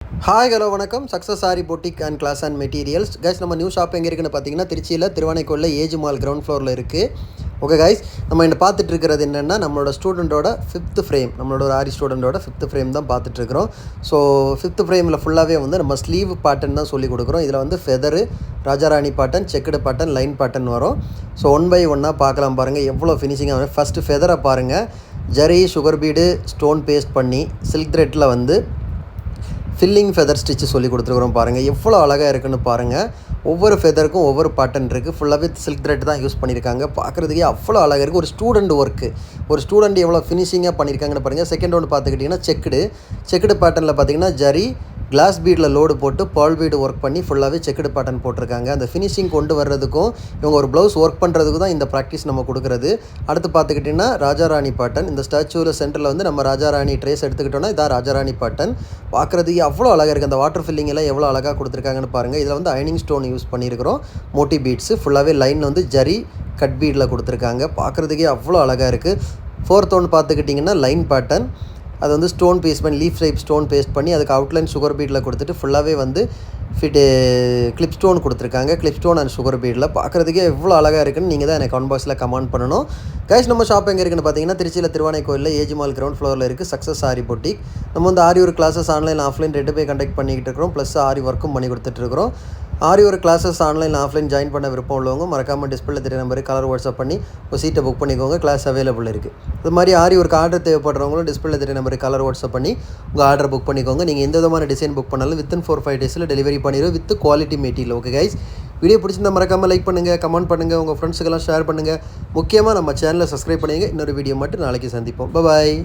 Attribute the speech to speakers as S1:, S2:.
S1: Hi hello வணக்கம் success sari boutique and class and materials guys. நம்ம new shop எங்கே இருக்குன்னு பார்த்தீங்கன்னா திருச்சியில் திருவானைக்கோளில் ஏஜ் மால் கிரவுண்ட் ஃப்ளோரில் இருக்குது. ஓகே கைஸ், நம்ம இங்கே பார்த்துட்டு இருக்கிறது என்னென்னா நம்மளோட ஸ்டூடெண்ட்டோட ஃபிஃப்த் ஃப்ரேம், நம்மளோட ஒரு ஆரி ஸ்டூடெண்ட்டோட ஃபிஃப்த் ஃப்ரேம் தான் பார்த்துட்ருக்குறோம். ஸோ ஃபிஃப்த் ஃப்ரேமில் ஃபுல்லாகவே வந்து நம்ம ஸ்லீவ் பேட்டர்ன் தான் சொல்லி கொடுக்குறோம். இதில் வந்து ஃபெதரு, ராஜாராணி pattern, checked pattern, line pattern வரும். ஸோ ஒன் பை ஒன்னாக பார்க்கலாம் பாருங்கள் எவ்வளோ ஃபினிஷிங்காக வரும். ஃபஸ்ட்டு ஃபெதரை பாருங்கள், zari sugar bead stone paste பண்ணி சில்க் த்ரெட்டில் வந்து ஃபில்லிங் ஃபெதர் ஸ்டிச்சு சொல்லி கொடுத்துருக்குறோம். பாருங்கள் எவ்வளோ அழகாக இருக்குன்னு பாருங்கள். ஒவ்வொரு ஃபெதருக்கும் ஒவ்வொரு பேட்டர்ன் இருக்குது. ஃபுல்லாகவே சில்க் த்ரெட் தான் யூஸ் பண்ணியிருக்காங்க. பார்க்குறதுக்கே அவ்வளோ அழகாக இருக்குது. ஒரு ஸ்டூடெண்ட் ஒர்க்கு, ஒரு ஸ்டூடெண்ட் எவ்வளோ ஃபினிஷிங்காக பண்ணியிருக்காங்கன்னு பாருங்கள். செகண்ட் ஒன்று பார்த்துக்கிட்டிங்கன்னா செக்குடு பேட்டர்னில் பார்த்தீங்கன்னா ஜரி கிளாஸ் பீடில் லோடு போட்டு பால் பீடு ஒர்க் பண்ணி ஃபுல்லாகவே செக்குடு பேட்டர்ன் போட்டிருக்காங்க. அந்த ஃபினிஷிங் கொண்டு வர்றதுக்கும் இவங்க ஒரு ப்ளவுஸ் ஒர்க் பண்ணுறதுக்கு தான் இந்த ப்ராக்டிஸ் நம்ம கொடுக்குறது. அடுத்து பார்த்துக்கிட்டிங்கன்னா ராஜாராணி பேட்டர்ன். இந்த ஸ்டாச்சுவில் சென்டரில் வந்து நம்ம ராஜாராணி ட்ரேஸ் எடுத்துக்கிட்டோன்னா இதான் ராஜாராணி பேட்டர்ன். பார்க்குறதுக்கு அவ்வளோ அழகாக இருக்குது. அந்த வாட்டர் ஃபில்லிங் எல்லாம் எவ்வளோ அழகாக கொடுத்துருக்காங்கன்னு பாருங்கள். இதில் வந்து அயனிங் ஸ்டோன் யூஸ் பண்ணியிருக்கிறோம். மோட்டி பீட்ஸு ஃபுல்லாகவே லைன் வந்து ஜரி கட் பீடில் கொடுத்துருக்காங்க. பார்க்குறதுக்கே அவ்வளோ அழகாக இருக்குது. ஃபோர்த் ஒன்று பார்த்துக்கிட்டிங்கன்னா லைன் பேட்டர்ன். அது வந்து ஸ்டோன் பேஸ்ட் பண்ணி லீஃப் டைப் ஸ்டோன் பேஸ்ட் பண்ணி அதுக்கு அவுட்லைன் சுகர் பீடில் கொடுத்துட்டு ஃபுல்லாகவே வந்து கிளிப் ஸ்டோன் கொடுத்துருக்காங்க. கிளிப் ஸ்டோன் அண்ட் சுகர் பீடில் பார்க்குறதுக்கே எவ்வளோ அழகாக இருக்குன்னு நீங்கள் தான் எனக்கு கமெண்ட் பாக்ஸில் கமெண்ட் பண்ணணும். கைஸ், நம்ம ஷாப் எங்கே இருக்குன்னு பார்த்தீங்கன்னா திருச்சியில் திருவானைக்கோயிலில் ஏஜ் மால் கிரவுண்ட் ஃப்ளோரில் இருக்குது சக்ஸஸ் சாரி பொட்டிக். நம்ம வந்து ஆரி ஒரு கிளாஸஸ் ஆன்லைன் ஆஃப்லைன் ரெண்டு போய் கண்டக்ட் பண்ணிக்கிட்டு இருக்கிறோம். ப்ளஸ் ஆரி ஒர்க்கும் பண்ணி கொடுத்துட்ருக்குறோம். ஆரி ஒரு கிளாஸஸ் ஆன்லைன் ஆஃப்லைன் ஜாயின் பண்ண விருப்பம் உள்ளவங்க மறக்காமல் டிஸ்பிளே தெரிய நம்பருக்கு கலர் வாட்ஸ்அப் பண்ணி ஒரு சீட்டை புக் பண்ணிக்கோங்க. கிளாஸ் அவைலபிள் இருக்குது. இது மாதிரி ஆரி ஒரு ஆர்டர் தேவைப்படுறவங்களும் டிஸ்பிளே தெரிய நம்பருக்கு கலர் வாட்ஸ்அப் பண்ணி உங்கள் ஆர்டர் புக் பண்ணிக்கோங்க. நீங்கள் எந்த விதமான டிசைன் புக் பண்ணாலும் வித்தின் 4-5 டேஸில் டெலிவரி பண்ணிடுவோம் with quality material. Okay guys, video பிடிச்சிருந்தா மறக்காமல் லைக் பண்ணுங்கள், கமெண்ட் பண்ணுங்கள், உங்கள் ஃப்ரெண்ட்ஸுக்கெல்லாம் ஷேர் பண்ணுங்கள். முக்கியமாக நம்ம சேனலை சப்ஸ்கிரைப் பண்ணுங்கள். இன்னொரு வீடியோ மட்டும் நாளைக்கு சந்திப்போம். பாய்.